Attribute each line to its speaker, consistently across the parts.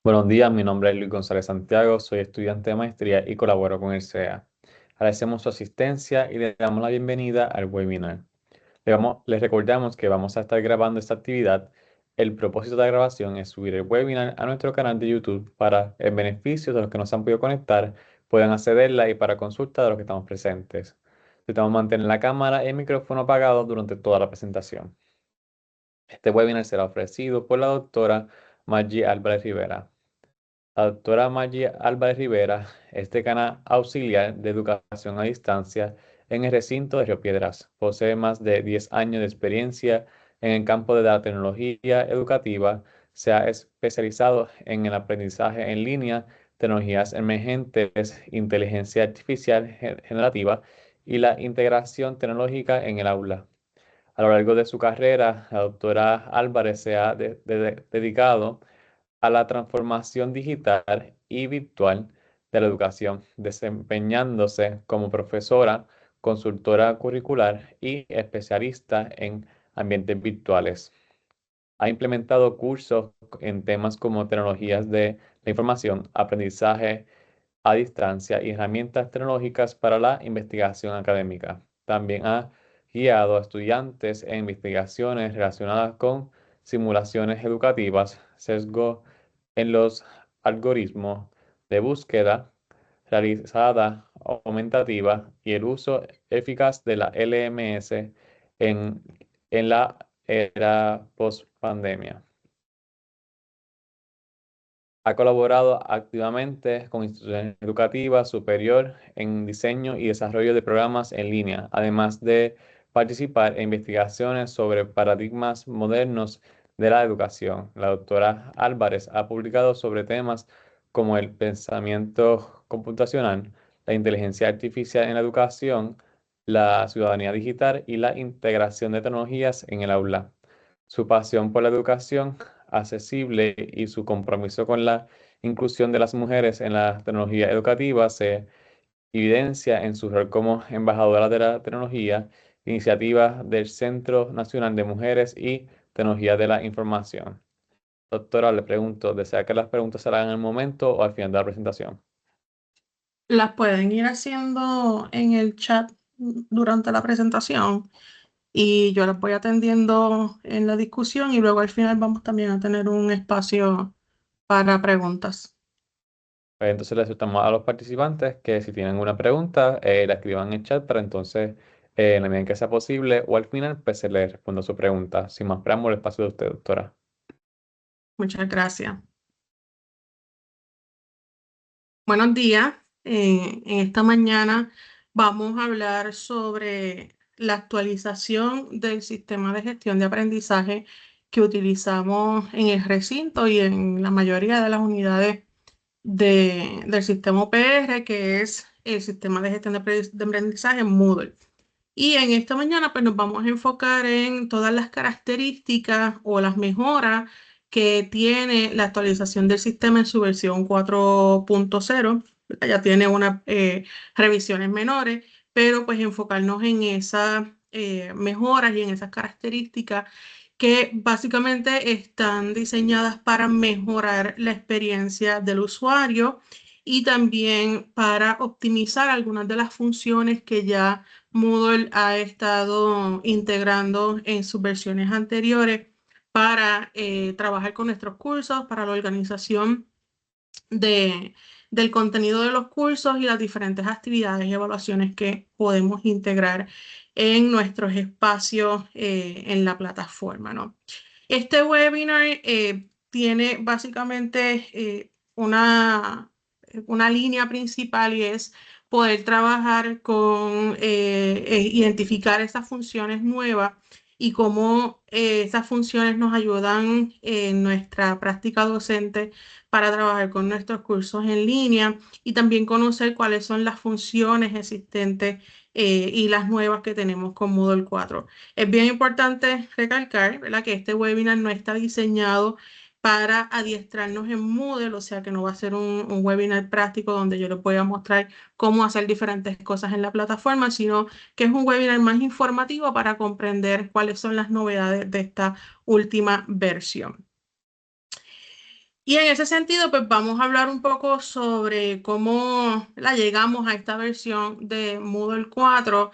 Speaker 1: Buenos días, mi nombre es Luis González Santiago, soy estudiante de maestría y colaboro con el CEA. Agradecemos su asistencia y le damos la bienvenida al webinar. Les recordamos que vamos a estar grabando esta actividad. El propósito de la grabación es subir el webinar a nuestro canal de YouTube para el beneficio de los que no se han podido conectar, puedan accederla y para consulta de los que estamos presentes. Necesitamos mantener la cámara y el micrófono apagados durante toda la presentación. Este webinar será ofrecido por la doctora Maggie Álvarez Rivera. La doctora Maggie Álvarez Rivera es decana auxiliar de educación a distancia en el recinto de Río Piedras. Posee más de 10 años de experiencia en el campo de la tecnología educativa. Se ha especializado en el aprendizaje en línea, tecnologías emergentes, inteligencia artificial generativa y la integración tecnológica en el aula. A lo largo de su carrera, la doctora Álvarez se ha dedicado a la transformación digital y virtual de la educación, desempeñándose como profesora, consultora curricular y especialista en ambientes virtuales. Ha implementado cursos en temas como tecnologías de la información, aprendizaje a distancia y herramientas tecnológicas para la investigación académica. También ha guiado a estudiantes en investigaciones relacionadas con simulaciones educativas, sesgo en los algoritmos de búsqueda realizada aumentativa y el uso eficaz de la LMS en, en la era post-pandemia. Ha colaborado activamente con instituciones educativas superior en diseño y desarrollo de programas en línea, además de participar en investigaciones sobre paradigmas modernos de la educación. La doctora Álvarez ha publicado sobre temas como el pensamiento computacional, la inteligencia artificial en la educación, la ciudadanía digital y la integración de tecnologías en el aula. Su pasión por la educación accesible y su compromiso con la inclusión de las mujeres en la tecnología educativa se evidencia en su rol como embajadora de la tecnología, iniciativa del Centro Nacional de Mujeres y Tecnología de la Información. Doctora, le pregunto, ¿desea que las preguntas se hagan en el momento o al final de la presentación?
Speaker 2: Las pueden ir haciendo en el chat durante la presentación y yo las voy atendiendo en la discusión y luego al final vamos también a tener un espacio para preguntas.
Speaker 1: Pues entonces le solicitamos a los participantes que si tienen una pregunta, la escriban en el chat para entonces, en la medida en que sea posible, o al final, pues se le responda su pregunta. Sin más preámbulo, el espacio de usted, doctora.
Speaker 2: Muchas gracias. Buenos días. En esta mañana vamos a hablar sobre la actualización del sistema de gestión de aprendizaje que utilizamos en el recinto y en la mayoría de las unidades del sistema OPR, que es el sistema de gestión de aprendizaje Moodle. Y en esta mañana pues nos vamos a enfocar en todas las características o las mejoras que tiene la actualización del sistema en su versión 4.0. Ya tiene unas revisiones menores, pero pues enfocarnos en esas mejoras y en esas características que básicamente están diseñadas para mejorar la experiencia del usuario y también para optimizar algunas de las funciones que ya Moodle ha estado integrando en sus versiones anteriores para trabajar con nuestros cursos, para la organización de, del contenido de los cursos y las diferentes actividades y evaluaciones que podemos integrar en nuestros espacios en la plataforma, ¿no? Este webinar tiene básicamente una línea principal y es poder trabajar con identificar esas funciones nuevas y cómo esas funciones nos ayudan en nuestra práctica docente para trabajar con nuestros cursos en línea y también conocer cuáles son las funciones existentes y las nuevas que tenemos con Moodle 4. Es bien importante recalcar, ¿verdad?, que este webinar no está diseñado para adiestrarnos en Moodle, o sea que no va a ser un webinar práctico donde yo les voy a mostrar cómo hacer diferentes cosas en la plataforma, sino que es un webinar más informativo para comprender cuáles son las novedades de esta última versión. Y en ese sentido, pues vamos a hablar un poco sobre cómo la llegamos a esta versión de Moodle 4.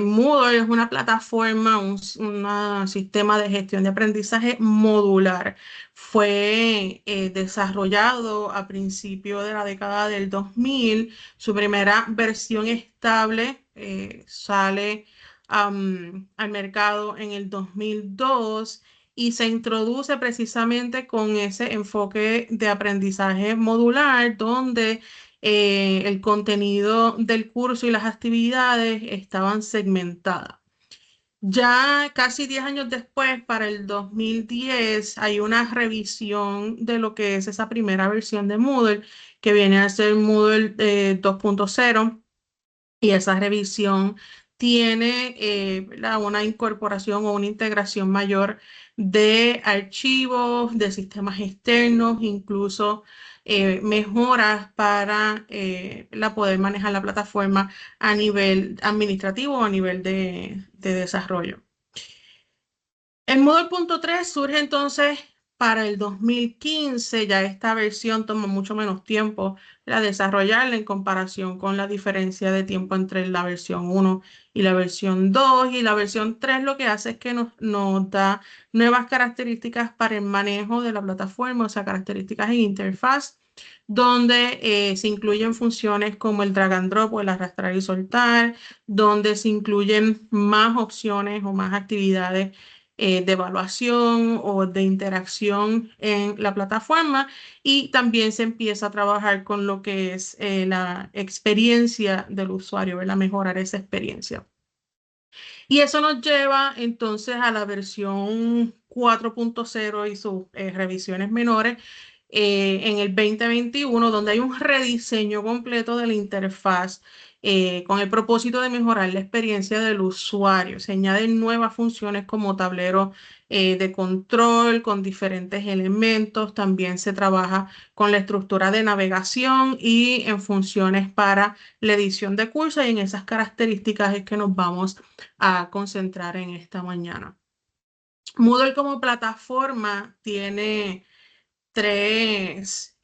Speaker 2: Moodle es una plataforma, un sistema de gestión de aprendizaje modular. Fue desarrollado a principios de la década del 2000. Su primera versión estable sale al mercado en el 2002 y se introduce precisamente con ese enfoque de aprendizaje modular, donde el contenido del curso y las actividades estaban segmentadas. Ya casi 10 años después, para el 2010, hay una revisión de lo que es esa primera versión de Moodle, que viene a ser Moodle 2.0. Y esa revisión tiene una incorporación o una integración mayor de archivos, de sistemas externos, incluso mejoras para poder manejar la plataforma a nivel administrativo o a nivel de desarrollo. El Moodle 3 surge entonces para el 2015. Ya esta versión toma mucho menos tiempo la desarrollarla en comparación con la diferencia de tiempo entre la versión 1 y la versión 2. Y la versión 3 lo que hace es que nos da nuevas características para el manejo de la plataforma, o sea, características en interfaz, donde se incluyen funciones como el drag and drop o el arrastrar y soltar, donde se incluyen más opciones o más actividades de evaluación o de interacción en la plataforma, y también se empieza a trabajar con lo que es la experiencia del usuario, ¿verdad? Mejorar esa experiencia. Y eso nos lleva entonces a la versión 4.0 y sus revisiones menores en el 2021, donde hay un rediseño completo de la interfaz con el propósito de mejorar la experiencia del usuario. Se añaden nuevas funciones como tablero de control con diferentes elementos. También se trabaja con la estructura de navegación y en funciones para la edición de cursos, y en esas características es que nos vamos a concentrar en esta mañana. Moodle como plataforma tiene tres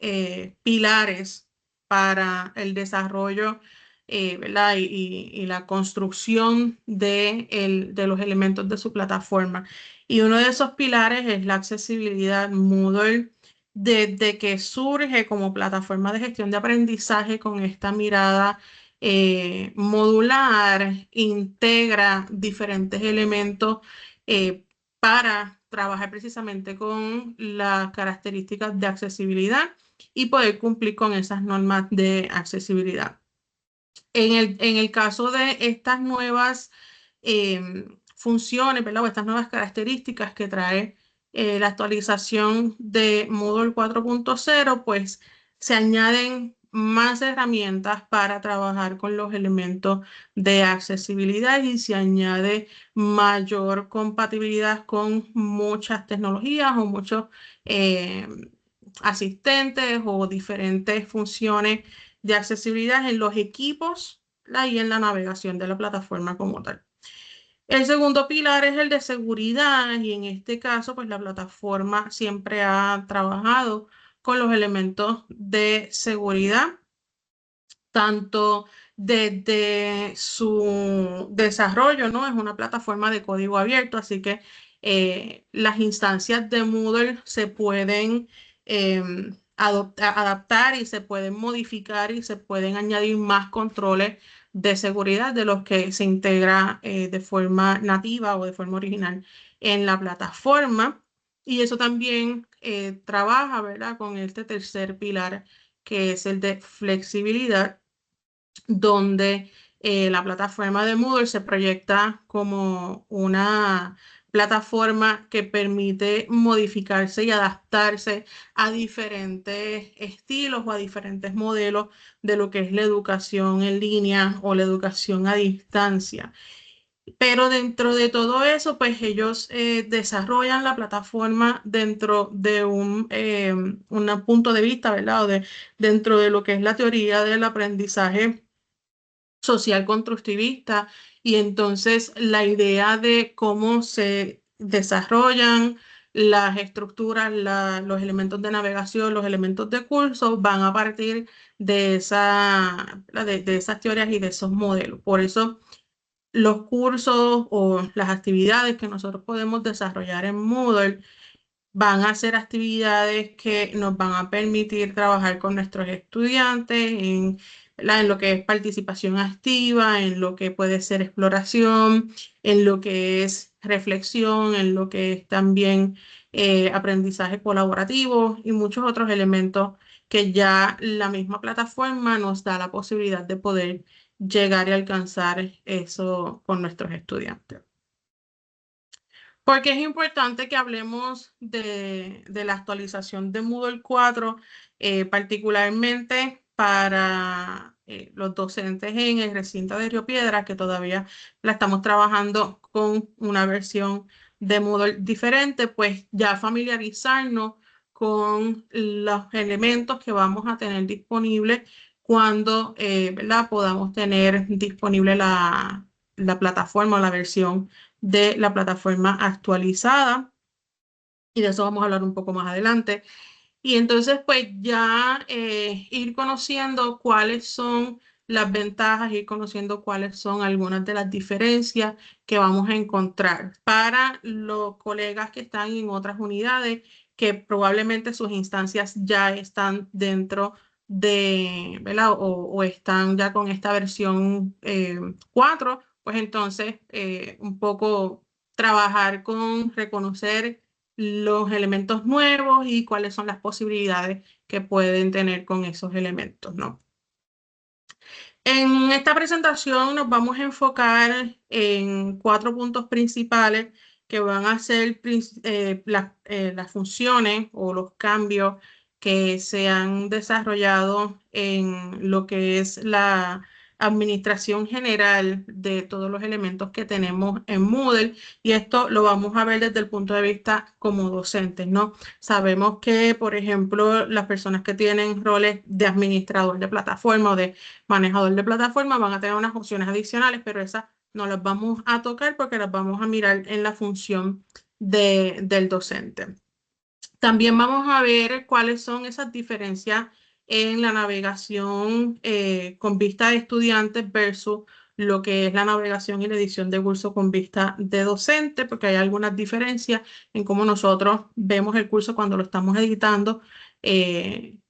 Speaker 2: pilares para el desarrollo, ¿verdad? Y la construcción de los elementos de su plataforma. Y uno de esos pilares es la accesibilidad. Moodle, desde que surge como plataforma de gestión de aprendizaje con esta mirada modular, integra diferentes elementos para trabajar precisamente con las características de accesibilidad y poder cumplir con esas normas de accesibilidad. En el caso de estas nuevas funciones, ¿verdad? O estas nuevas características que trae la actualización de Moodle 4.0, pues se añaden más herramientas para trabajar con los elementos de accesibilidad y se añade mayor compatibilidad con muchas tecnologías o muchos eh, asistentes o diferentes funciones de accesibilidad en los equipos y en la navegación de la plataforma como tal. El segundo pilar es el de seguridad, y en este caso, pues la plataforma siempre ha trabajado con los elementos de seguridad, tanto desde su desarrollo, ¿no? Es una plataforma de código abierto, así que las instancias de Moodle se pueden adaptar y se pueden modificar y se pueden añadir más controles de seguridad de los que se integra de forma nativa o de forma original en la plataforma. Y eso también trabaja, ¿verdad? Con este tercer pilar, que es el de flexibilidad, donde la plataforma de Moodle se proyecta como una plataforma que permite modificarse y adaptarse a diferentes estilos o a diferentes modelos de lo que es la educación en línea o la educación a distancia. Pero dentro de todo eso, pues ellos desarrollan la plataforma dentro de un punto de vista, ¿verdad? Dentro de lo que es la teoría del aprendizaje social constructivista. Y entonces la idea de cómo se desarrollan las estructuras, los elementos de navegación, los elementos de curso van a partir de de esas teorías y de esos modelos. Por eso los cursos o las actividades que nosotros podemos desarrollar en Moodle van a ser actividades que nos van a permitir trabajar con nuestros estudiantes en lo que es participación activa, en lo que puede ser exploración, en lo que es reflexión, en lo que es también aprendizaje colaborativo y muchos otros elementos que ya la misma plataforma nos da la posibilidad de poder llegar y alcanzar eso con nuestros estudiantes. Porque es importante que hablemos de la actualización de Moodle 4, particularmente para los docentes en el recinto de Río Piedras, que todavía la estamos trabajando con una versión de Moodle diferente, pues ya familiarizarnos con los elementos que vamos a tener disponibles cuando ¿verdad? Podamos tener disponible la plataforma o la versión de la plataforma actualizada, y de eso vamos a hablar un poco más adelante. Y entonces, pues ya ir conociendo cuáles son las ventajas, ir conociendo cuáles son algunas de las diferencias que vamos a encontrar para los colegas que están en otras unidades, que probablemente sus instancias ya están dentro de, ¿verdad? O están ya con esta versión 4, pues entonces un poco trabajar con reconocer los elementos nuevos y cuáles son las posibilidades que pueden tener con esos elementos, ¿no? En esta presentación nos vamos a enfocar en 4 puntos principales que van a ser las funciones o los cambios que se han desarrollado en lo que es la administración general de todos los elementos que tenemos en Moodle, y esto lo vamos a ver desde el punto de vista como docentes, ¿no? Sabemos que, por ejemplo, las personas que tienen roles de administrador de plataforma o de manejador de plataforma van a tener unas opciones adicionales, pero esas no las vamos a tocar porque las vamos a mirar en la función del docente. También vamos a ver cuáles son esas diferencias en la navegación con vista de estudiantes versus lo que es la navegación y la edición de curso con vista de docente, porque hay algunas diferencias en cómo nosotros vemos el curso cuando lo estamos editando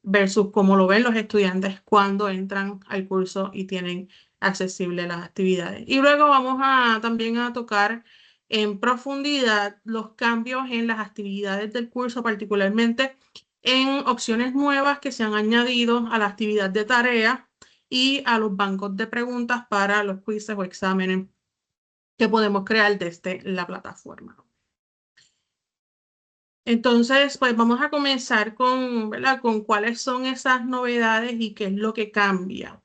Speaker 2: versus cómo lo ven los estudiantes cuando entran al curso y tienen accesibles las actividades. Y luego vamos también a tocar en profundidad los cambios en las actividades del curso, particularmente en opciones nuevas que se han añadido a la actividad de tarea y a los bancos de preguntas para los quizzes o exámenes que podemos crear desde la plataforma. Entonces, pues vamos a comenzar ¿verdad? Con cuáles son esas novedades y qué es lo que cambia.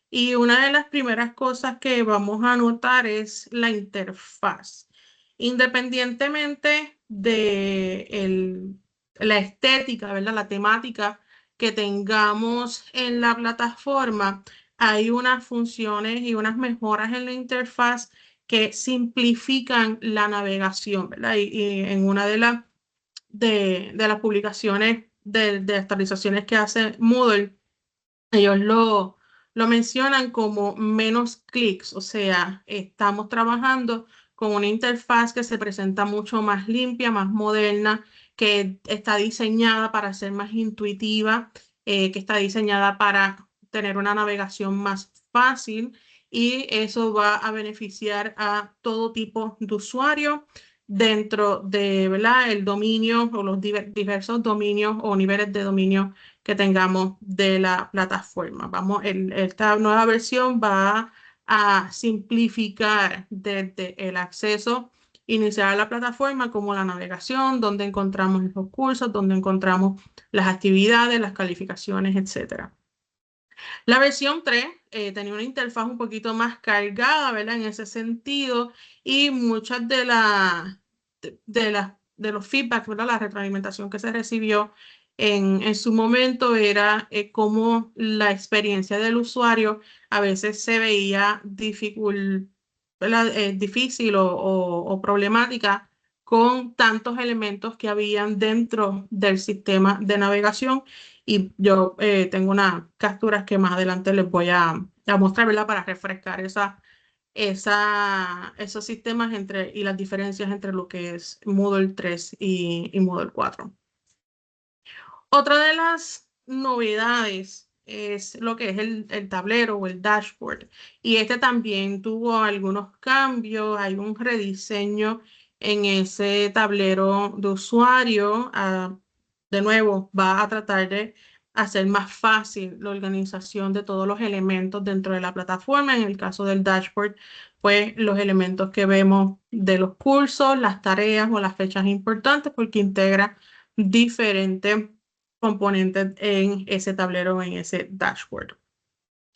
Speaker 2: Y una de las primeras cosas que vamos a notar es la interfaz. Independientemente de la estética, ¿verdad? La temática que tengamos en la plataforma, hay unas funciones y unas mejoras en la interfaz que simplifican la navegación, ¿verdad? Y en una de las publicaciones de actualizaciones que hace Moodle, ellos lo mencionan como menos clics, o sea, estamos trabajando con una interfaz que se presenta mucho más limpia, más moderna, que está diseñada para ser más intuitiva, que está diseñada para tener una navegación más fácil, y eso va a beneficiar a todo tipo de usuarios dentro de, ¿verdad? El dominio o los diversos dominios o niveles de dominio que tengamos de la plataforma. Esta nueva versión va a simplificar desde el acceso inicial a la plataforma como la navegación, donde encontramos los cursos, donde encontramos las actividades, las calificaciones, etc. La versión 3 tenía una interfaz un poquito más cargada, ¿verdad? En ese sentido, y muchas de los feedbacks, ¿verdad? La retroalimentación que se recibió en su momento era cómo la experiencia del usuario a veces se veía difícil o problemática con tantos elementos que habían dentro del sistema de navegación. Y yo tengo unas capturas que más adelante les voy a mostrar, ¿verdad? Para refrescar esos sistemas y las diferencias entre lo que es Moodle 3 y Moodle 4. Otra de las novedades es lo que es el tablero o el dashboard. Y este también tuvo algunos cambios, hay un rediseño en ese tablero de usuario. De nuevo, va a tratar de hacer más fácil la organización de todos los elementos dentro de la plataforma. En el caso del dashboard, pues los elementos que vemos de los cursos, las tareas o las fechas importantes, porque integra diferentes componentes en ese tablero, en ese dashboard.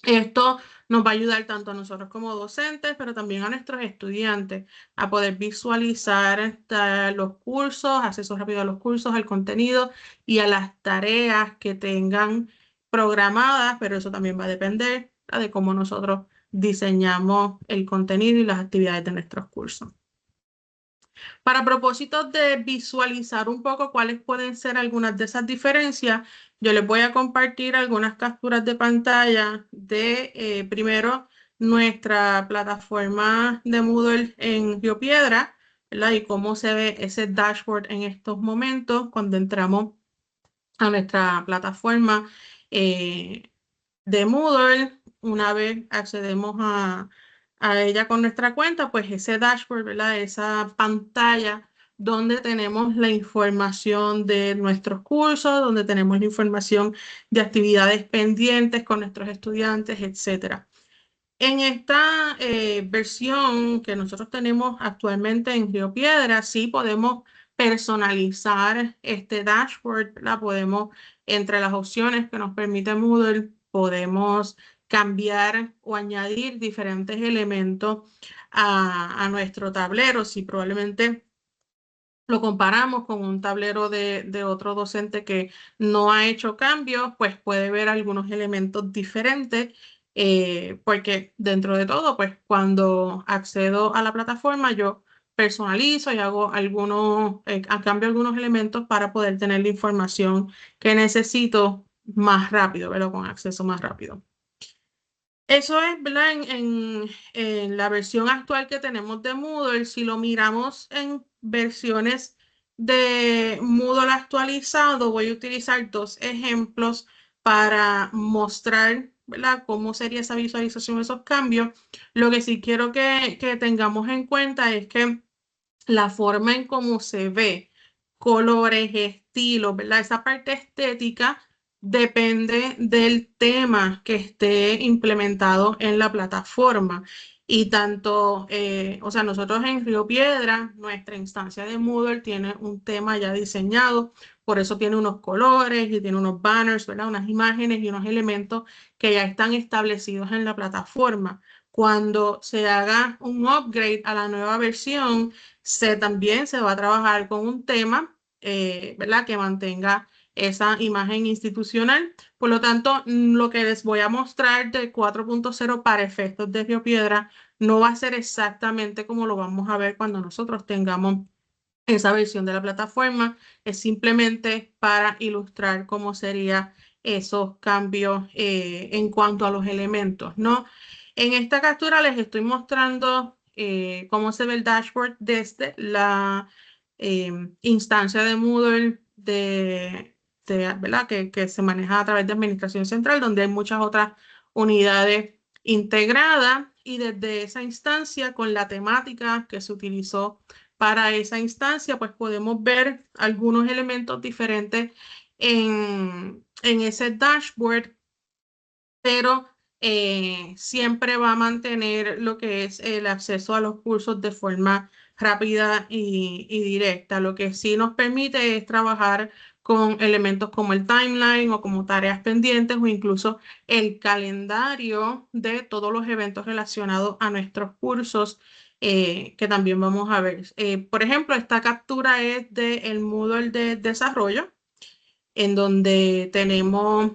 Speaker 2: Esto nos va a ayudar tanto a nosotros como docentes, pero también a nuestros estudiantes a poder visualizar los cursos, acceso rápido a los cursos, al contenido y a las tareas que tengan programadas, pero eso también va a depender de cómo nosotros diseñamos el contenido y las actividades de nuestros cursos. Para propósitos de visualizar un poco cuáles pueden ser algunas de esas diferencias, yo les voy a compartir algunas capturas de pantalla de primero nuestra plataforma de Moodle en Río Piedra, ¿verdad? Y cómo se ve ese dashboard en estos momentos cuando entramos a nuestra plataforma de Moodle. Una vez accedemos a ella con nuestra cuenta, pues ese dashboard, ¿verdad? Esa pantalla donde tenemos la información de nuestros cursos, donde tenemos la información de actividades pendientes con nuestros estudiantes, etcétera. En esta versión que nosotros tenemos actualmente en Río Piedra, sí podemos personalizar este dashboard, ¿verdad? Podemos, entre las opciones que nos permite Moodle, podemos cambiar o añadir diferentes elementos a nuestro tablero. Si probablemente lo comparamos con un tablero de otro docente que no ha hecho cambios, pues puede ver algunos elementos diferentes, porque dentro de todo, pues cuando accedo a la plataforma, yo personalizo y hago cambio algunos elementos para poder tener la información que necesito más rápido, ¿verdad? Con acceso más rápido. Eso es, ¿verdad? En la versión actual que tenemos de Moodle, si lo miramos en versiones de Moodle actualizado, voy a utilizar dos ejemplos para mostrar, ¿verdad? Cómo sería esa visualización, esos cambios. Lo que sí quiero que tengamos en cuenta es que la forma en cómo se ve, colores, estilos, ¿verdad? Esa parte estética depende del tema que esté implementado en la plataforma. Y tanto, o sea, nosotros en Río Piedra, nuestra instancia de Moodle tiene un tema ya diseñado, por eso tiene unos colores y tiene unos banners, ¿verdad? Unas imágenes y unos elementos que ya están establecidos en la plataforma. Cuando se haga un upgrade a la nueva versión, también se va a trabajar con un tema, ¿verdad? Que mantenga esa imagen institucional. Por lo tanto, lo que les voy a mostrar de 4.0 para efectos de Río Piedra no va a ser exactamente como lo vamos a ver cuando nosotros tengamos esa versión de la plataforma. Es simplemente para ilustrar cómo serían esos cambios en cuanto a los elementos, ¿no? En esta captura les estoy mostrando cómo se ve el dashboard desde la instancia de Moodle ¿verdad? Que se maneja a través de Administración Central, donde hay muchas otras unidades integradas, y desde esa instancia con la temática que se utilizó para esa instancia, pues podemos ver algunos elementos diferentes en ese dashboard, pero siempre va a mantener lo que es el acceso a los cursos de forma rápida y directa. Lo que sí nos permite es trabajar con elementos como el timeline o como tareas pendientes o incluso el calendario de todos los eventos relacionados a nuestros cursos, que también vamos a ver. Por ejemplo, esta captura es del Moodle de desarrollo, en donde tenemos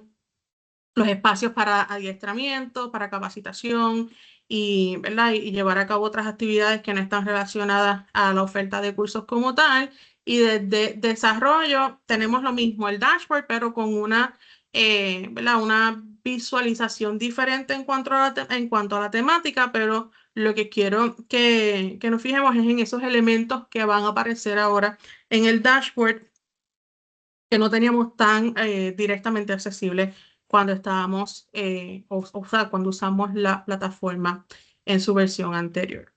Speaker 2: los espacios para adiestramiento, para capacitación ¿verdad? Y llevar a cabo otras actividades que no están relacionadas a la oferta de cursos como tal. Y desde desarrollo tenemos lo mismo, el dashboard, pero con una, ¿verdad? Una visualización diferente en cuanto a la temática, pero lo que quiero que nos fijemos es en esos elementos que van a aparecer ahora en el dashboard que no teníamos tan directamente accesible cuando estábamos, o sea, cuando usamos la plataforma en su versión anterior.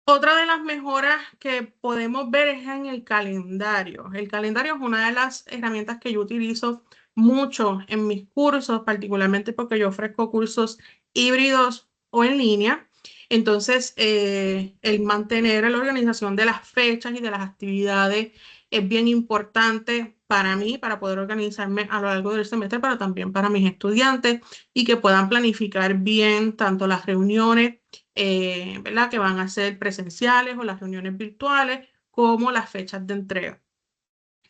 Speaker 2: Otra de las mejoras que podemos ver es en el calendario. El calendario es una de las herramientas que yo utilizo mucho en mis cursos, particularmente porque yo ofrezco cursos híbridos o en línea. Entonces, el mantener la organización de las fechas y de las actividades es bien importante para mí, para poder organizarme a lo largo del semestre, pero también para mis estudiantes y que puedan planificar bien tanto las reuniones, ¿verdad? Que van a ser presenciales o las reuniones virtuales, como las fechas de entrega.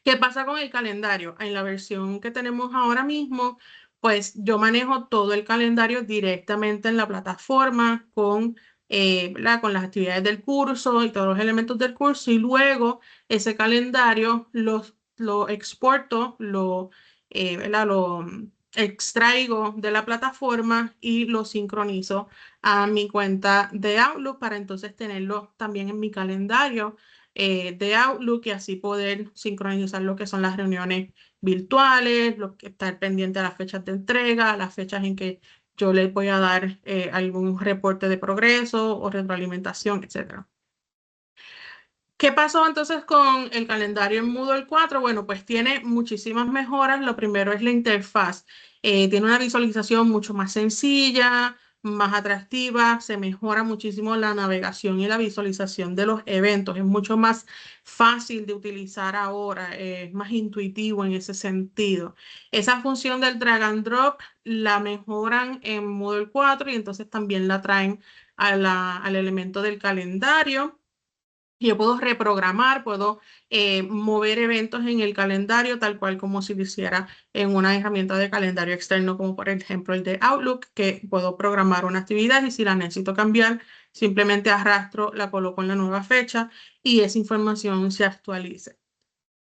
Speaker 2: ¿Qué pasa con el calendario? En la versión que tenemos ahora mismo, pues yo manejo todo el calendario directamente en la plataforma ¿verdad? Con las actividades del curso y todos los elementos del curso, y luego ese calendario lo exporto, ¿verdad? Lo extraigo de la plataforma y lo sincronizo a mi cuenta de Outlook para entonces tenerlo también en mi calendario de Outlook, y así poder sincronizar lo que son las reuniones virtuales, estar pendiente a las fechas de entrega, las fechas en que yo les voy a dar algún reporte de progreso o retroalimentación, etcétera. ¿Qué pasó entonces con el calendario en Moodle 4? Bueno, pues tiene muchísimas mejoras. Lo primero es la interfaz. Tiene una visualización mucho más sencilla, más atractiva. Se mejora muchísimo la navegación y la visualización de los eventos. Es mucho más fácil de utilizar ahora. Es más intuitivo en ese sentido. Esa función del drag and drop la mejoran en Moodle 4 y entonces también la traen al elemento del calendario. Yo puedo reprogramar, puedo mover eventos en el calendario tal cual como si lo hiciera en una herramienta de calendario externo, como por ejemplo el de Outlook, que puedo programar una actividad y si la necesito cambiar, simplemente arrastro, la coloco en la nueva fecha y esa información se actualiza.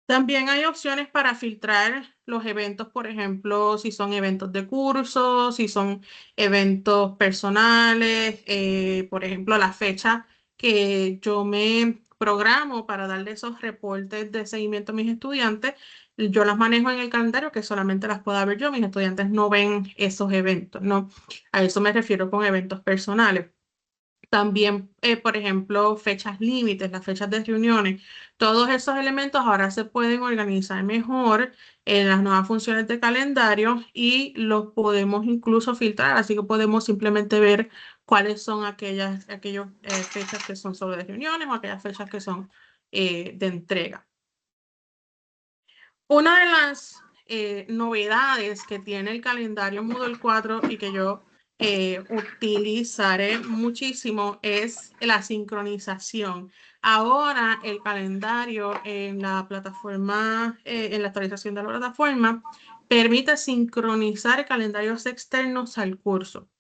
Speaker 2: También hay opciones para filtrar los eventos, por ejemplo, si son eventos de cursos, si son eventos personales, por ejemplo, la fecha que yo me programo para darle esos reportes de seguimiento a mis estudiantes, yo las manejo en el calendario que solamente las pueda ver yo, mis estudiantes no ven esos eventos, ¿no? A eso me refiero con eventos personales. También, por ejemplo, fechas límites, las fechas de reuniones, todos esos elementos ahora se pueden organizar mejor en las nuevas funciones de calendario y los podemos incluso filtrar, así que podemos simplemente ver cuáles son aquellas fechas que son solo de reuniones o aquellas fechas que son de entrega. Una de las novedades que tiene el calendario Moodle 4 y que yo utilizaré muchísimo es la sincronización. Ahora el calendario en la plataforma, en la actualización de la plataforma, permite sincronizar calendarios externos al curso.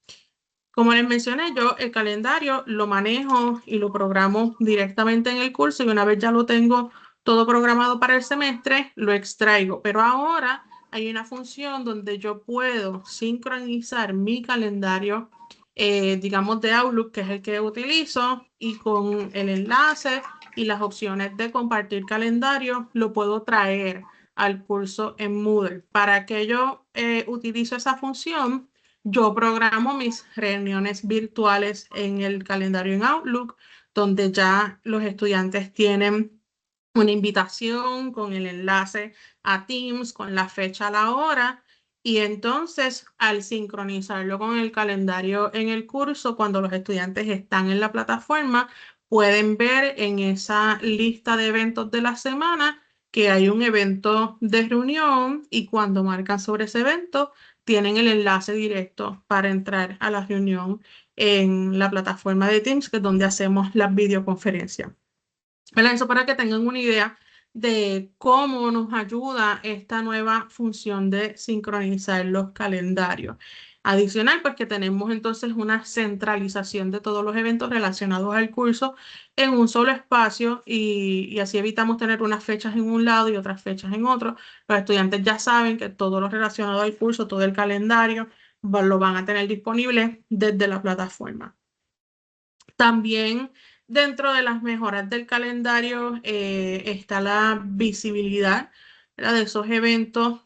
Speaker 2: Como les mencioné, yo el calendario lo manejo y lo programo directamente en el curso y una vez ya lo tengo todo programado para el semestre, lo extraigo. Pero ahora hay una función donde yo puedo sincronizar mi calendario, digamos de Outlook, que es el que utilizo, y con el enlace y las opciones de compartir calendario, lo puedo traer al curso en Moodle. Para que yo utilizo esa función, yo programo mis reuniones virtuales en el calendario en Outlook, donde ya los estudiantes tienen una invitación con el enlace a Teams, con la fecha, la hora, y entonces al sincronizarlo con el calendario en el curso, cuando los estudiantes están en la plataforma, pueden ver en esa lista de eventos de la semana que hay un evento de reunión y cuando marcan sobre ese evento, tienen el enlace directo para entrar a la reunión en la plataforma de Teams, que es donde hacemos las videoconferencias. Eso para que tengan una idea de cómo nos ayuda esta nueva función de sincronizar los calendarios. Adicional, pues que tenemos entonces una centralización de todos los eventos relacionados al curso en un solo espacio y así evitamos tener unas fechas en un lado y otras fechas en otro. Los estudiantes ya saben que todo lo relacionado al curso, todo el calendario, lo van a tener disponible desde la plataforma. También dentro de las mejoras del calendario está la visibilidad, ¿verdad?, de esos eventos,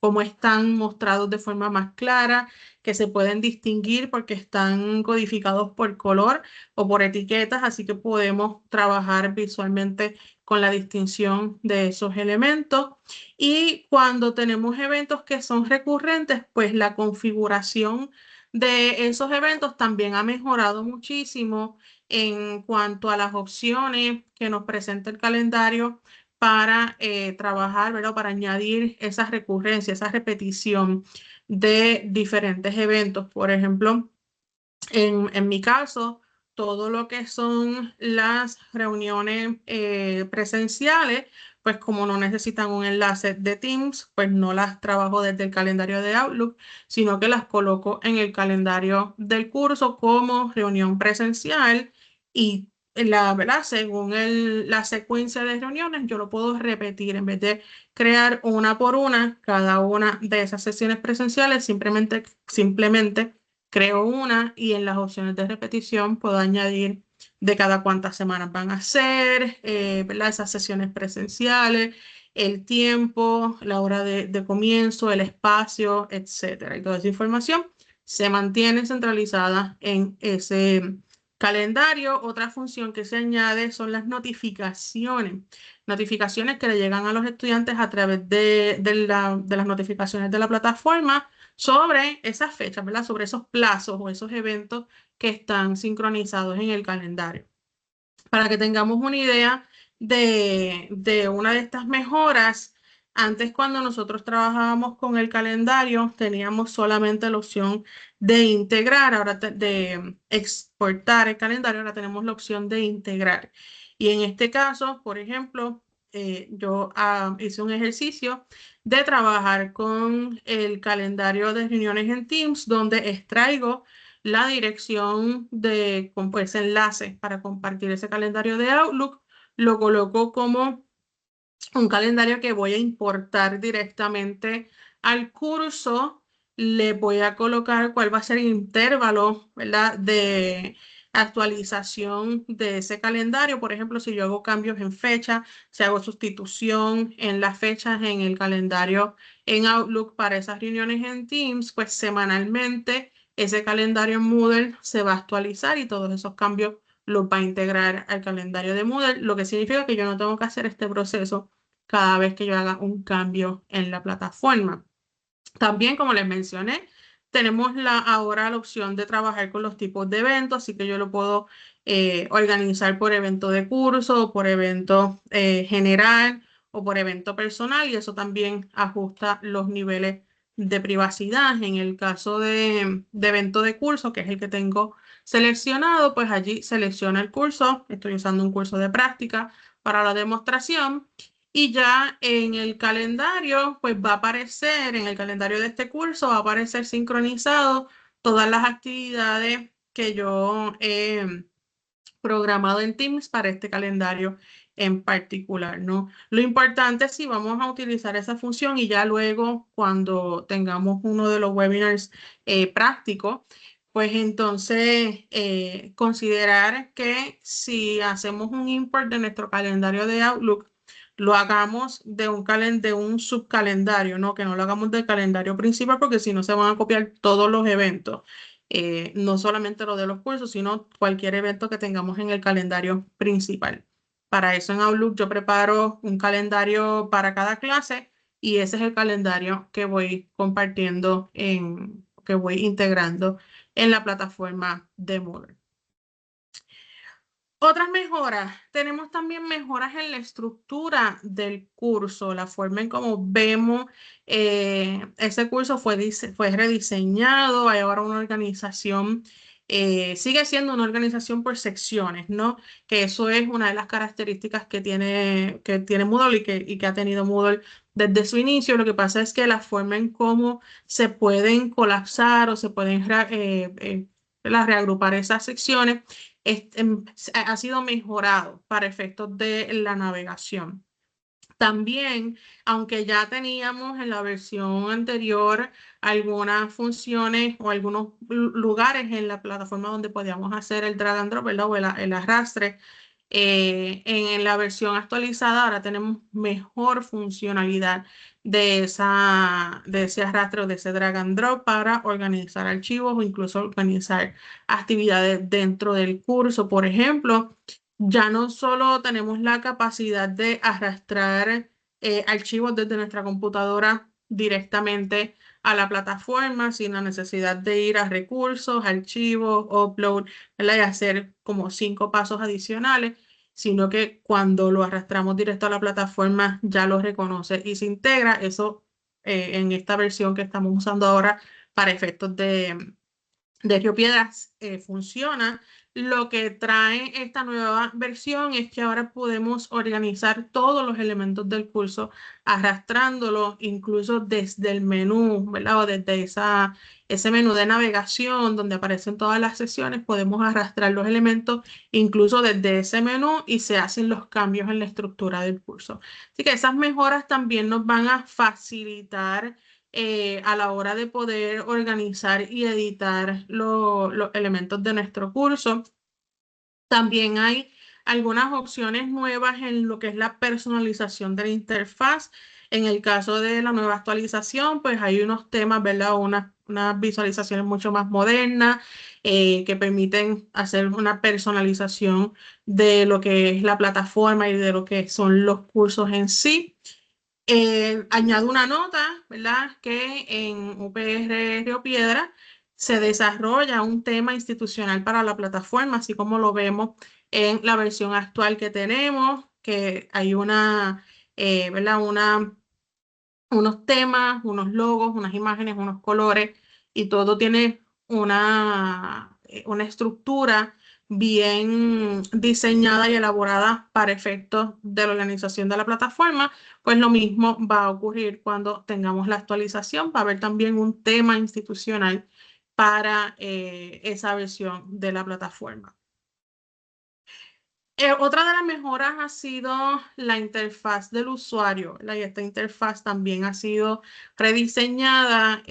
Speaker 2: cómo están mostrados de forma más clara, que se pueden distinguir porque están codificados por color o por etiquetas, así que podemos trabajar visualmente con la distinción de esos elementos. Y cuando tenemos eventos que son recurrentes, pues la configuración de esos eventos también ha mejorado muchísimo en cuanto a las opciones que nos presenta el calendario para trabajar, ¿verdad? Para añadir esa recurrencia, esa repetición de diferentes eventos. Por ejemplo, en mi caso, todo lo que son las reuniones presenciales, pues como no necesitan un enlace de Teams, pues no las trabajo desde el calendario de Outlook, sino que las coloco en el calendario del curso como reunión presencial y ¿verdad? Según la secuencia de reuniones, yo lo puedo repetir en vez de crear una por una cada una de esas sesiones presenciales, simplemente creo una y en las opciones de repetición puedo añadir de cada cuántas semanas van a ser, ¿verdad? Esas sesiones presenciales, el tiempo, la hora de comienzo, el espacio, etcétera. Y toda esa información se mantiene centralizada en ese calendario. Otra función que se añade son las notificaciones. Notificaciones que le llegan a los estudiantes a través de las notificaciones de la plataforma sobre esas fechas, ¿verdad? Sobre esos plazos o esos eventos que están sincronizados en el calendario. Para que tengamos una idea de una de estas mejoras, antes cuando nosotros trabajábamos con el calendario, teníamos solamente la opción de integrar, ahora de exportar el calendario, ahora tenemos la opción de integrar. Y en este caso, por ejemplo, yo hice un ejercicio de trabajar con el calendario de reuniones en Teams, donde extraigo la dirección con pues, enlace para compartir ese calendario de Outlook, lo coloco como un calendario que voy a importar directamente al curso. Le voy a colocar cuál va a ser el intervalo, ¿verdad?, de actualización de ese calendario. Por ejemplo, si yo hago cambios en fecha, si hago sustitución en las fechas en el calendario en Outlook para esas reuniones en Teams, pues semanalmente ese calendario en Moodle se va a actualizar y todos esos cambios los va a integrar al calendario de Moodle, lo que significa que yo no tengo que hacer este proceso cada vez que yo haga un cambio en la plataforma. También, como les mencioné, tenemos ahora la opción de trabajar con los tipos de eventos, así que yo lo puedo organizar por evento de curso, por evento general o por evento personal, y eso también ajusta los niveles de privacidad. En el caso de evento de curso, que es el que tengo seleccionado, pues allí selecciona el curso. Estoy usando un curso de práctica para la demostración. Y ya en el calendario, pues va a aparecer, en el calendario de este curso, va a aparecer sincronizado todas las actividades que yo he programado en Teams para este calendario en particular, ¿no? Lo importante es si vamos a utilizar esa función y ya luego cuando tengamos uno de los webinars prácticos, pues entonces considerar que si hacemos un import de nuestro calendario de Outlook, lo hagamos de un subcalendario, ¿no? Que no lo hagamos del calendario principal porque si no se van a copiar todos los eventos. No solamente lo de los cursos, sino cualquier evento que tengamos en el calendario principal. Para eso en Outlook yo preparo un calendario para cada clase y ese es el calendario que voy compartiendo, que voy integrando en la plataforma de Moodle. Otras mejoras, tenemos también mejoras en la estructura del curso, la forma en cómo vemos ese curso fue rediseñado, hay ahora una organización sigue siendo una organización por secciones, ¿no? Que eso es una de las características que tiene Moodle y que ha tenido Moodle desde su inicio. Lo que pasa es que la forma en cómo se pueden colapsar o se pueden reagrupar esas secciones ha sido mejorado para efectos de la navegación. También, aunque ya teníamos en la versión anterior algunas funciones o algunos lugares en la plataforma donde podíamos hacer el drag and drop, ¿verdad? O el arrastre, en la versión actualizada ahora tenemos mejor funcionalidad de ese arrastre o de ese drag and drop para organizar archivos o incluso organizar actividades dentro del curso. Por ejemplo, ya no solo tenemos la capacidad de arrastrar archivos desde nuestra computadora directamente a la plataforma sin la necesidad de ir a recursos, archivos, upload, ¿verdad? Y hacer como 5 pasos adicionales, sino que cuando lo arrastramos directo a la plataforma ya lo reconoce y se integra. Eso en esta versión que estamos usando ahora para efectos de Río Piedras funciona. Lo que trae esta nueva versión es que ahora podemos organizar todos los elementos del curso arrastrándolos incluso desde el menú, ¿verdad? O desde ese menú de navegación donde aparecen todas las sesiones, podemos arrastrar los elementos incluso desde ese menú y se hacen los cambios en la estructura del curso. Así que esas mejoras también nos van a facilitar a la hora de poder organizar y editar los elementos de nuestro curso. También hay algunas opciones nuevas en lo que es la personalización de la interfaz. En el caso de la nueva actualización, pues hay unos temas, ¿verdad? Unas visualizaciones mucho más modernas que permiten hacer una personalización de lo que es la plataforma y de lo que son los cursos en sí. Añado una nota, ¿verdad? Que en UPR Río Piedra se desarrolla un tema institucional para la plataforma, así como lo vemos en la versión actual que tenemos, que hay ¿verdad? Unos temas, unos logos, unas imágenes, unos colores, y todo tiene una estructura bien diseñada y elaborada para efectos de la organización de la plataforma. Pues lo mismo va a ocurrir cuando tengamos la actualización. Va a haber también un tema institucional para esa versión de la plataforma. Otra de las mejoras ha sido la interfaz del usuario, ¿verdad? Y esta interfaz también ha sido rediseñada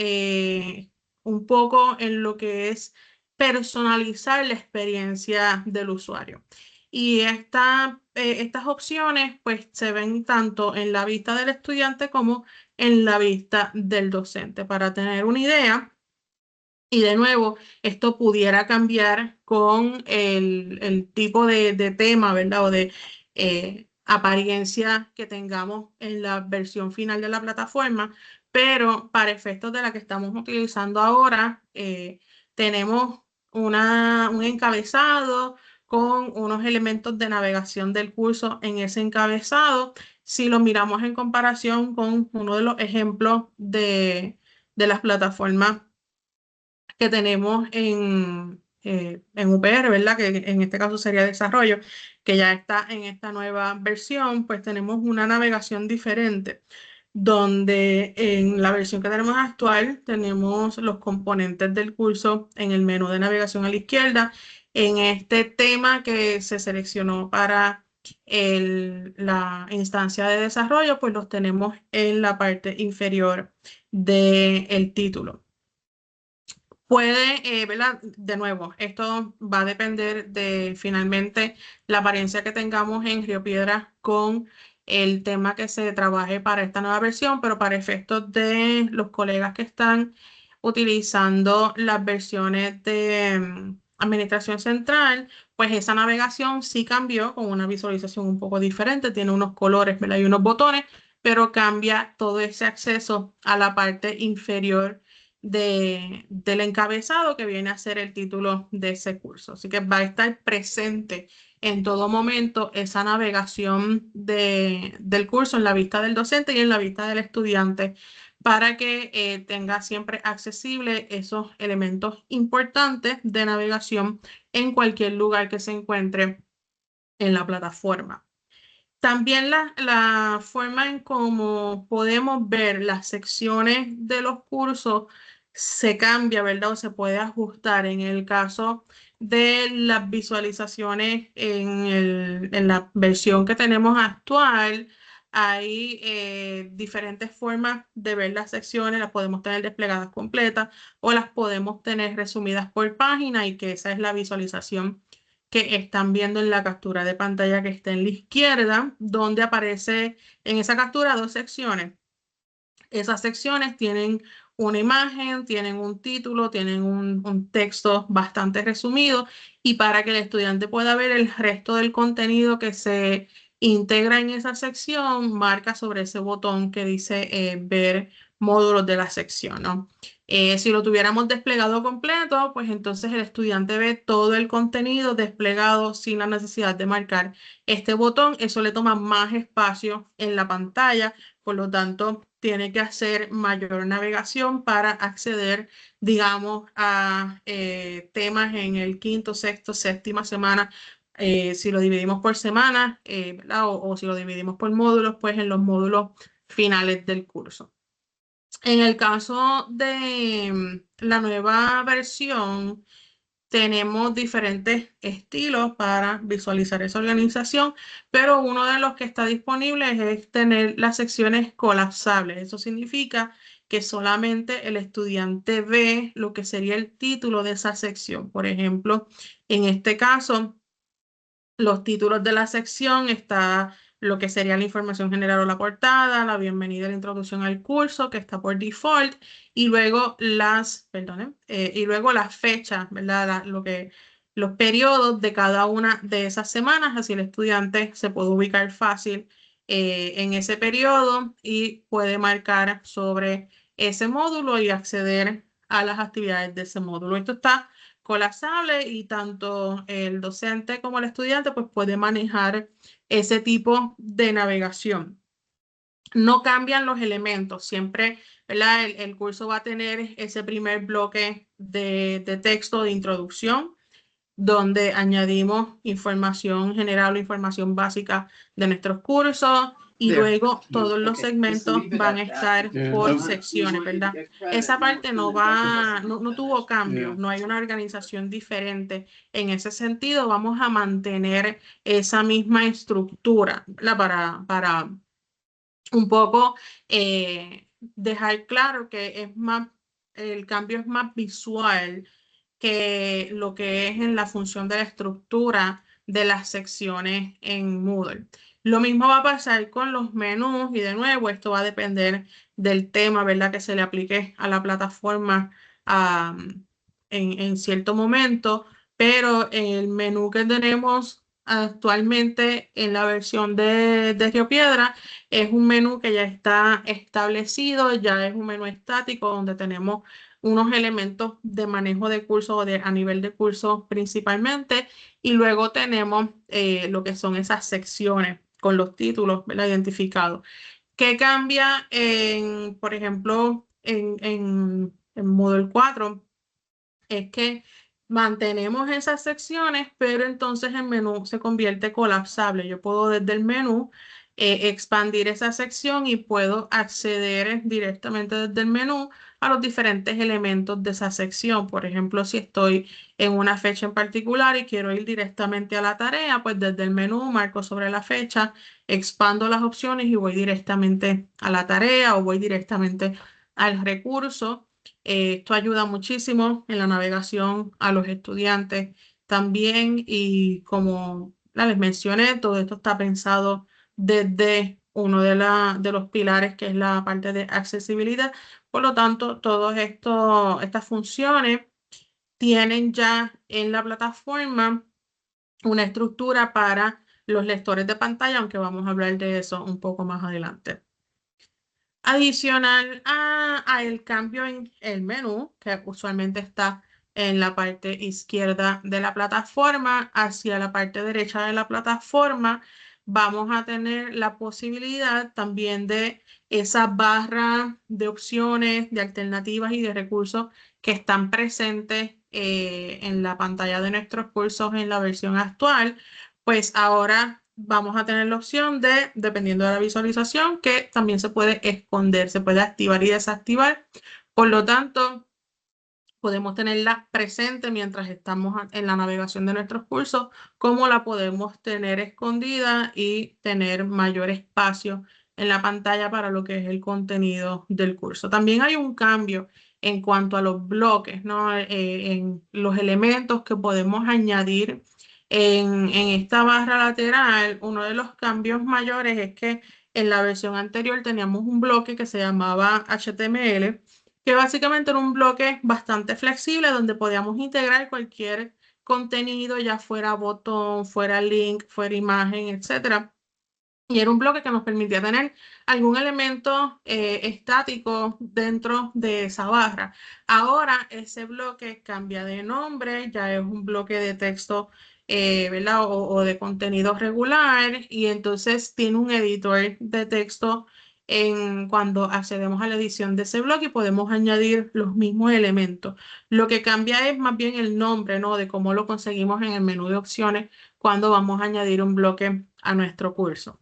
Speaker 2: un poco en lo que es personalizar la experiencia del usuario. Y estas opciones pues se ven tanto en la vista del estudiante como en la vista del docente. Para tener una idea, y de nuevo, esto pudiera cambiar con el tipo de tema, ¿verdad? O de apariencia que tengamos en la versión final de la plataforma, pero para efectos de la que estamos utilizando ahora, tenemos un encabezado con unos elementos de navegación del curso en ese encabezado. Si lo miramos en comparación con uno de los ejemplos de las plataformas que tenemos en UPR, ¿verdad? Que en este caso sería desarrollo, que ya está en esta nueva versión, pues tenemos una navegación diferente, donde en la versión que tenemos actual tenemos los componentes del curso en el menú de navegación a la izquierda. En este tema que se seleccionó para la instancia de desarrollo, pues los tenemos en la parte inferior del título. Puede, ¿verdad? De nuevo, esto va a depender de finalmente la apariencia que tengamos en Río Piedras con el tema que se trabaje para esta nueva versión, pero para efectos de los colegas que están utilizando las versiones de Administración Central, pues esa navegación sí cambió con una visualización un poco diferente, tiene unos colores, ¿verdad? Y unos botones, pero cambia todo ese acceso a la parte inferior del encabezado que viene a ser el título de ese curso. Así que va a estar presente en todo momento esa navegación del curso en la vista del docente y en la vista del estudiante para que tenga siempre accesible esos elementos importantes de navegación en cualquier lugar que se encuentre en la plataforma. También la forma en cómo podemos ver las secciones de los cursos se cambia, ¿verdad? O se puede ajustar. En el caso de las visualizaciones en la versión que tenemos actual, hay diferentes formas de ver las secciones. Las podemos tener desplegadas completas o las podemos tener resumidas por página y que esa es la visualización que están viendo en la captura de pantalla que está en la izquierda, donde aparece en esa captura dos secciones. Esas secciones tienen una imagen, tienen un título, tienen un texto bastante resumido y para que el estudiante pueda ver el resto del contenido que se integra en esa sección, marca sobre ese botón que dice ver módulos de la sección, ¿no? Si lo tuviéramos desplegado completo, pues entonces el estudiante ve todo el contenido desplegado sin la necesidad de marcar este botón. Eso le toma más espacio en la pantalla, por lo tanto, tiene que hacer mayor navegación para acceder, digamos, a temas en el quinto, sexto, séptima semana. Si lo dividimos por semana, o si lo dividimos por módulos, pues en los módulos finales del curso. En el caso de la nueva versión, tenemos diferentes estilos para visualizar esa organización, pero uno de los que está disponible es tener las secciones colapsables. Eso significa que solamente el estudiante ve lo que sería el título de esa sección. Por ejemplo, en este caso, los títulos de la sección está lo que sería la información general o la portada, la bienvenida y la introducción al curso, que está por default, y luego y luego las fechas, ¿verdad? Los periodos de cada una de esas semanas, así el estudiante se puede ubicar fácil en ese periodo y puede marcar sobre ese módulo y acceder a las actividades de ese módulo. Esto está colapsable y tanto el docente como el estudiante pues puede manejar ese tipo de navegación. No cambian los elementos, siempre, ¿verdad? El curso va a tener ese primer bloque de texto de introducción donde añadimos información general o información básica de nuestros cursos y luego todos los segmentos van a estar por secciones, ¿verdad? Esa parte no tuvo cambio, no hay una organización diferente. En ese sentido, vamos a mantener esa misma estructura, ¿verdad? Para un poco dejar claro que el cambio es más visual que lo que es en la función de la estructura de las secciones en Moodle. Lo mismo va a pasar con los menús y de nuevo esto va a depender del tema, ¿verdad? Que se le aplique a la plataforma en cierto momento, pero el menú que tenemos actualmente en la versión de Río Piedra es un menú que ya está establecido, ya es un menú estático donde tenemos unos elementos de manejo de curso a nivel de curso principalmente y luego tenemos lo que son esas secciones con los títulos, ¿verdad? Identificados. ¿Qué cambia por ejemplo, en Moodle 4? Es que mantenemos esas secciones, pero entonces el menú se convierte colapsable. Yo puedo desde el menú expandir esa sección y puedo acceder directamente desde el menú a los diferentes elementos de esa sección. Por ejemplo, si estoy en una fecha en particular y quiero ir directamente a la tarea, pues desde el menú marco sobre la fecha, expando las opciones y voy directamente a la tarea o voy directamente al recurso. Esto ayuda muchísimo en la navegación a los estudiantes también y como les mencioné, todo esto está pensado desde uno de los pilares que es la parte de accesibilidad. Por lo tanto, todas estas funciones tienen ya en la plataforma una estructura para los lectores de pantalla, aunque vamos a hablar de eso un poco más adelante. Adicional a el cambio en el menú, que usualmente está en la parte izquierda de la plataforma, hacia la parte derecha de la plataforma, vamos a tener la posibilidad también de esa barra de opciones, de alternativas y de recursos que están presentes en la pantalla de nuestros cursos en la versión actual, pues ahora vamos a tener la opción de, dependiendo de la visualización, que también se puede esconder, se puede activar y desactivar. Por lo tanto, podemos tenerla presente mientras estamos en la navegación de nuestros cursos, como la podemos tener escondida y tener mayor espacio en la pantalla para lo que es el contenido del curso. También hay un cambio en cuanto a los bloques, ¿no? En los elementos que podemos añadir en esta barra lateral. Uno de los cambios mayores es que en la versión anterior teníamos un bloque que se llamaba HTML, que básicamente era un bloque bastante flexible donde podíamos integrar cualquier contenido, ya fuera botón, fuera link, fuera imagen, etcétera. Y era un bloque que nos permitía tener algún elemento estático dentro de esa barra. Ahora ese bloque cambia de nombre, ya es un bloque de texto, ¿verdad? O de contenido regular, y entonces tiene un editor de texto cuando accedemos a la edición de ese bloque y podemos añadir los mismos elementos. Lo que cambia es más bien el nombre, ¿no? De cómo lo conseguimos en el menú de opciones cuando vamos a añadir un bloque a nuestro curso.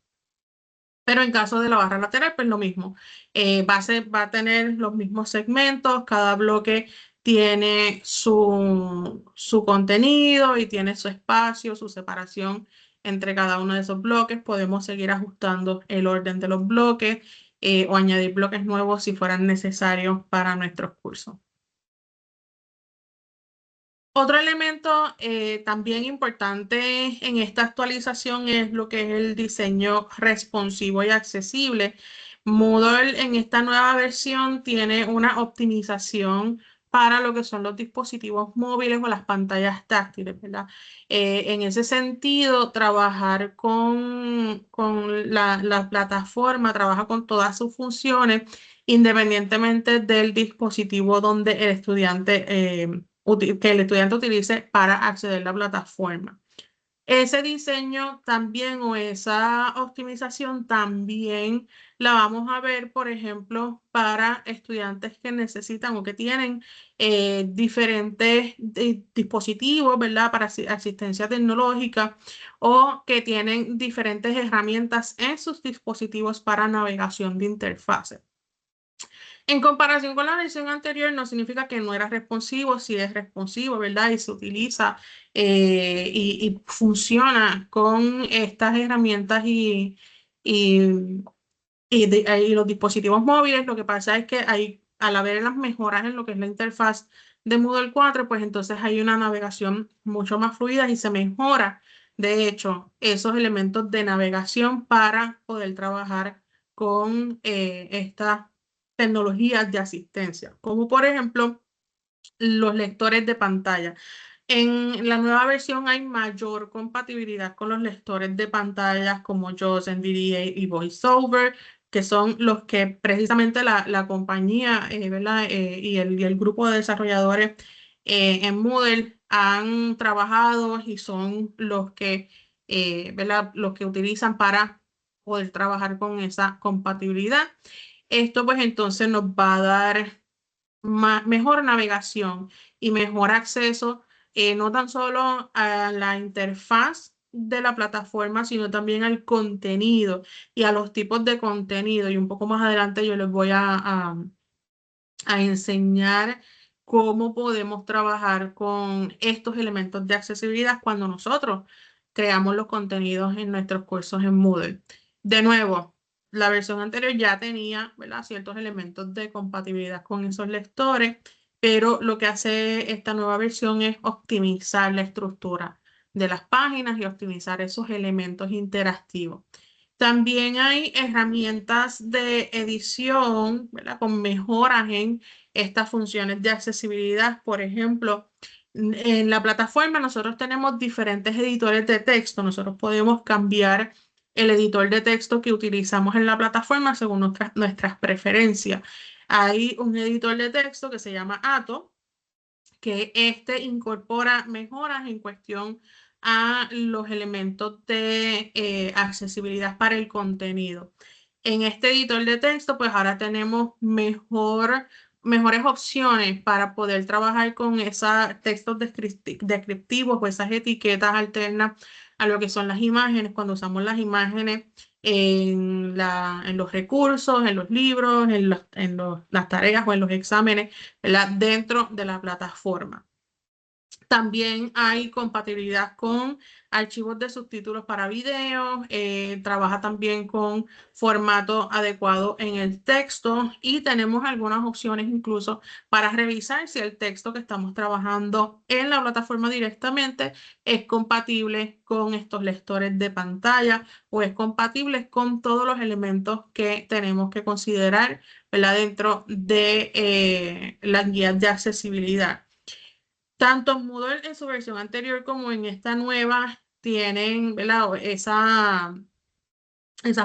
Speaker 2: Pero en caso de la barra lateral, pues lo mismo. Va a tener los mismos segmentos, cada bloque tiene su contenido y tiene su espacio, su separación entre cada uno de esos bloques. Podemos seguir ajustando el orden de los bloques o añadir bloques nuevos si fueran necesarios para nuestros cursos. Otro elemento también importante en esta actualización es lo que es el diseño responsivo y accesible. Moodle en esta nueva versión tiene una optimización para lo que son los dispositivos móviles o las pantallas táctiles, ¿verdad? En ese sentido, trabajar con la plataforma, trabaja con todas sus funciones, independientemente del dispositivo donde el estudiante que el estudiante utilice para acceder a la plataforma. Ese diseño también o esa optimización también la vamos a ver, por ejemplo, para estudiantes que necesitan o que tienen diferentes dispositivos, ¿verdad? Para asistencia tecnológica o que tienen diferentes herramientas en sus dispositivos para navegación de interfaces. En comparación con la versión anterior, no significa que no era responsivo, sí es responsivo, ¿verdad? Y se utiliza y funciona con estas herramientas y, y los dispositivos móviles. Lo que pasa es que al haber las mejoras en lo que es la interfaz de Moodle 4, pues entonces hay una navegación mucho más fluida y se mejora, de hecho, esos elementos de navegación para poder trabajar con estas tecnologías de asistencia, como por ejemplo los lectores de pantalla. En la nueva versión hay mayor compatibilidad con los lectores de pantallas como JAWS, NVDA y VoiceOver, que son los que precisamente la compañía ¿verdad? Y el grupo de desarrolladores en Moodle han trabajado y son los que, ¿verdad? Los que utilizan para poder trabajar con esa compatibilidad. Esto pues entonces nos va a dar mejor navegación y mejor acceso, no tan solo a la interfaz de la plataforma, sino también al contenido y a los tipos de contenido. Y un poco más adelante yo les voy a enseñar cómo podemos trabajar con estos elementos de accesibilidad cuando nosotros creamos los contenidos en nuestros cursos en Moodle. De nuevo, la versión anterior ya tenía, ¿verdad?, ciertos elementos de compatibilidad con esos lectores, pero lo que hace esta nueva versión es optimizar la estructura de las páginas y optimizar esos elementos interactivos. También hay herramientas de edición, ¿verdad? Con mejoras en estas funciones de accesibilidad. Por ejemplo, en la plataforma nosotros tenemos diferentes editores de texto. Nosotros podemos cambiar el editor de texto que utilizamos en la plataforma según nuestras preferencias. Hay un editor de texto que se llama Ato, que este incorpora mejoras en cuestión a los elementos de accesibilidad para el contenido. En este editor de texto, pues ahora tenemos mejores opciones para poder trabajar con esos textos descriptivos o esas etiquetas alternas a lo que son las imágenes, cuando usamos las imágenes en los recursos, en los libros, las tareas o en los exámenes, ¿verdad? Dentro de la plataforma. También hay compatibilidad con archivos de subtítulos para videos, trabaja también con formato adecuado en el texto y tenemos algunas opciones incluso para revisar si el texto que estamos trabajando en la plataforma directamente es compatible con estos lectores de pantalla o es compatible con todos los elementos que tenemos que considerar, ¿verdad? Dentro de las guías de accesibilidad. Tanto Moodle en su versión anterior como en esta nueva tienen, ¿verdad? Esas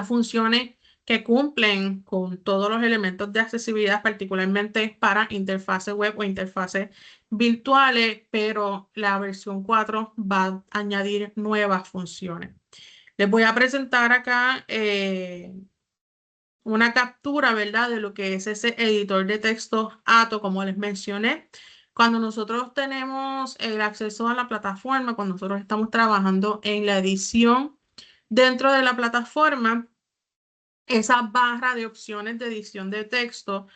Speaker 2: funciones que cumplen con todos los elementos de accesibilidad, particularmente para interfaces web o interfaces virtuales, pero la versión 4 va a añadir nuevas funciones. Les voy a presentar acá una captura, ¿verdad? De lo que es ese editor de texto ATO, como les mencioné. Cuando nosotros tenemos el acceso a la plataforma, cuando nosotros estamos trabajando en la edición dentro de la plataforma, esa barra de opciones de edición de texto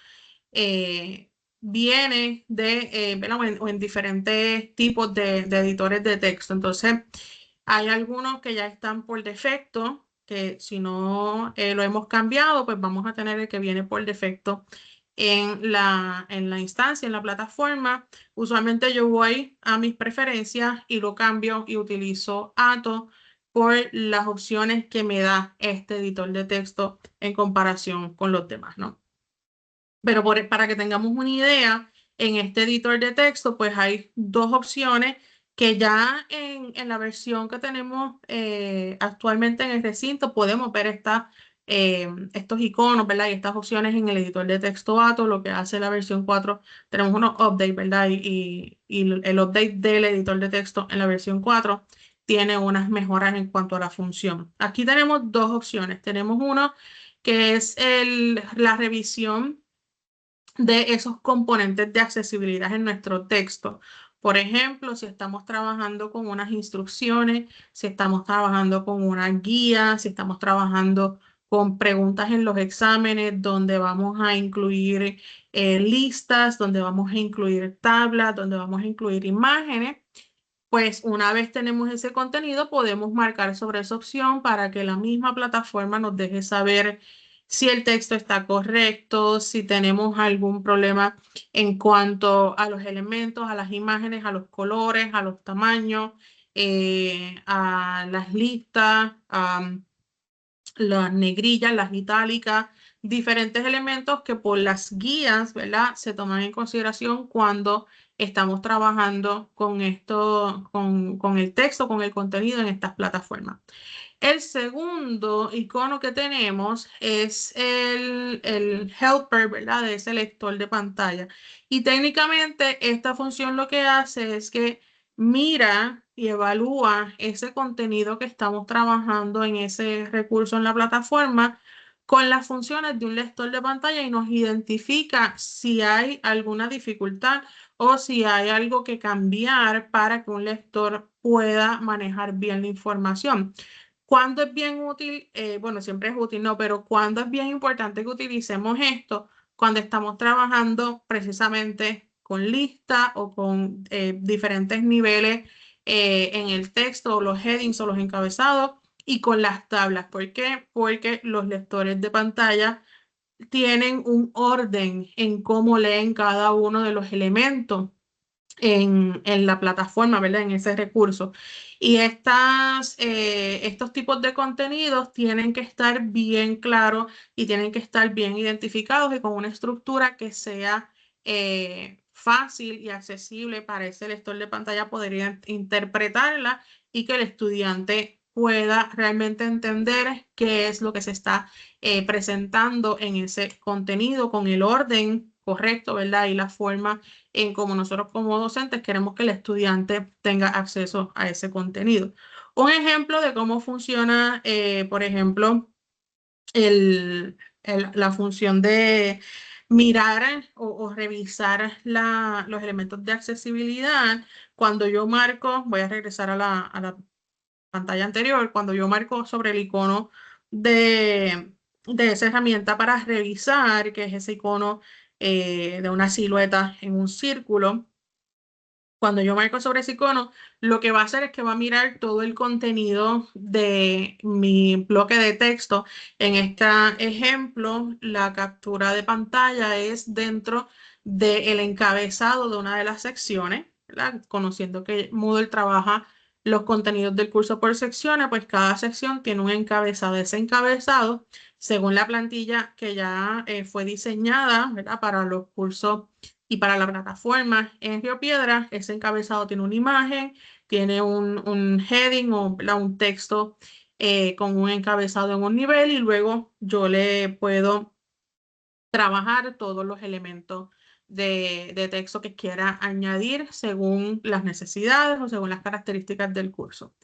Speaker 2: viene ¿verdad? O en diferentes tipos de editores de texto. Entonces, hay algunos que ya están por defecto, que si no lo hemos cambiado, pues vamos a tener el que viene por defecto en la instancia, en la plataforma. Usualmente yo voy a mis preferencias y lo cambio y utilizo ATO por las opciones que me da este editor de texto en comparación con los demás, ¿no? Pero para que tengamos una idea, en este editor de texto, pues hay dos opciones que ya en la versión que tenemos actualmente en el recinto podemos ver estos iconos, ¿verdad? Y estas opciones en el editor de texto ATO, lo que hace la versión 4, tenemos unos updates, ¿verdad? Y el update del editor de texto en la versión 4 tiene unas mejoras en cuanto a la función. Aquí tenemos dos opciones. Tenemos uno que es la revisión de esos componentes de accesibilidad en nuestro texto. Por ejemplo, si estamos trabajando con unas instrucciones, si estamos trabajando con una guía, si estamos trabajando con preguntas en los exámenes donde vamos a incluir listas, donde vamos a incluir tablas, donde vamos a incluir imágenes, pues una vez tenemos ese contenido, podemos marcar sobre esa opción para que la misma plataforma nos deje saber si el texto está correcto, si tenemos algún problema en cuanto a los elementos, a las imágenes, a los colores, a los tamaños, a las listas, las negrillas, las itálicas, diferentes elementos que por las guías, ¿verdad? Se toman en consideración cuando estamos trabajando con esto, con el texto, con el contenido en estas plataformas. El segundo icono que tenemos es el helper, ¿verdad? De ese lector de pantalla. Y técnicamente esta función lo que hace es que mira y evalúa ese contenido que estamos trabajando en ese recurso en la plataforma con las funciones de un lector de pantalla y nos identifica si hay alguna dificultad o si hay algo que cambiar para que un lector pueda manejar bien la información. ¿Cuándo es bien útil? Bueno, siempre es útil, ¿no? Pero ¿cuándo es bien importante que utilicemos esto? Cuando estamos trabajando precisamente con listas o con diferentes niveles en el texto o los headings o los encabezados y con las tablas. ¿Por qué? Porque los lectores de pantalla tienen un orden en cómo leen cada uno de los elementos en la plataforma, ¿verdad? En ese recurso. Y estos tipos de contenidos tienen que estar bien claros y tienen que estar bien identificados y con una estructura que sea fácil y accesible para ese lector de pantalla poder interpretarla y que el estudiante pueda realmente entender qué es lo que se está presentando en ese contenido con el orden correcto, ¿verdad? Y la forma en cómo nosotros como docentes queremos que el estudiante tenga acceso a ese contenido. Un ejemplo de cómo funciona, por ejemplo, la función de mirar o revisar los elementos de accesibilidad. Cuando yo marco, voy a regresar a la pantalla anterior, cuando yo marco sobre el icono de esa herramienta para revisar, que es ese icono de una silueta en un círculo. Cuando yo marco sobre ese icono, lo que va a hacer es que va a mirar todo el contenido de mi bloque de texto. En este ejemplo, la captura de pantalla es dentro del encabezado de una de las secciones, ¿verdad? Conociendo que Moodle trabaja los contenidos del curso por secciones, pues cada sección tiene un encabezado. Ese encabezado, según la plantilla que ya fue diseñada, ¿verdad? Para los cursos y para la plataforma en Río Piedras, ese encabezado tiene una imagen, tiene un heading o un texto con un encabezado en un nivel y luego yo le puedo trabajar todos los elementos de texto que quiera añadir según las necesidades o según las características del curso.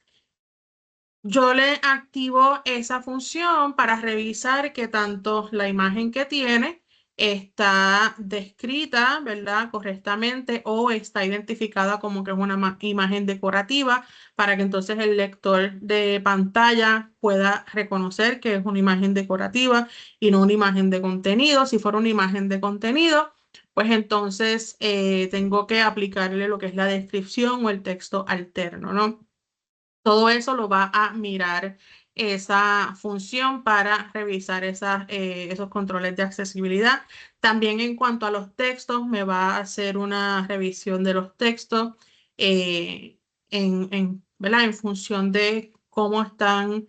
Speaker 2: Yo le activo esa función para revisar que tanto la imagen que tiene está descrita, ¿verdad? Correctamente o está identificada como que es una imagen decorativa para que entonces el lector de pantalla pueda reconocer que es una imagen decorativa y no una imagen de contenido. Si fuera una imagen de contenido, pues entonces tengo que aplicarle lo que es la descripción o el texto alterno, ¿no? Todo eso lo va a mirar esa función para revisar esos controles de accesibilidad. También en cuanto a los textos, me va a hacer una revisión de los textos ¿verdad? En función de cómo están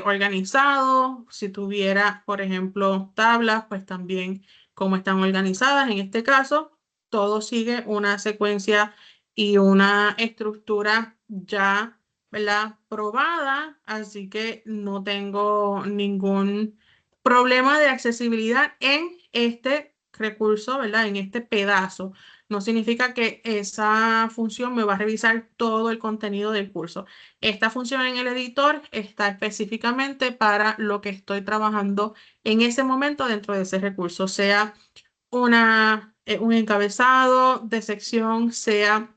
Speaker 2: organizados. Si tuviera, por ejemplo, tablas, pues también cómo están organizadas. En este caso, todo sigue una secuencia y una estructura ya, ¿verdad? Probada, así que no tengo ningún problema de accesibilidad en este recurso, ¿verdad? En este pedazo. No significa que esa función me va a revisar todo el contenido del curso. Esta función en el editor está específicamente para lo que estoy trabajando en ese momento dentro de ese recurso, sea un encabezado de sección, sea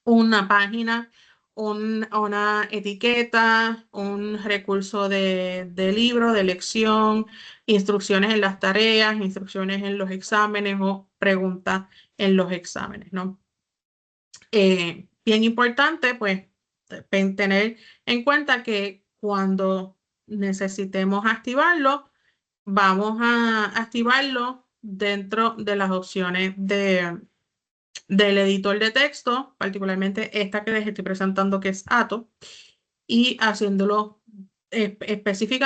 Speaker 2: una página, una etiqueta, un recurso de libro, de lección, instrucciones en las tareas, instrucciones en los exámenes o preguntas en los exámenes, ¿no? Bien importante, pues, tener en cuenta que cuando necesitemos activarlo, vamos a activarlo dentro de las opciones del editor de texto, particularmente esta que les estoy presentando que es Ato, y haciéndolo específicamente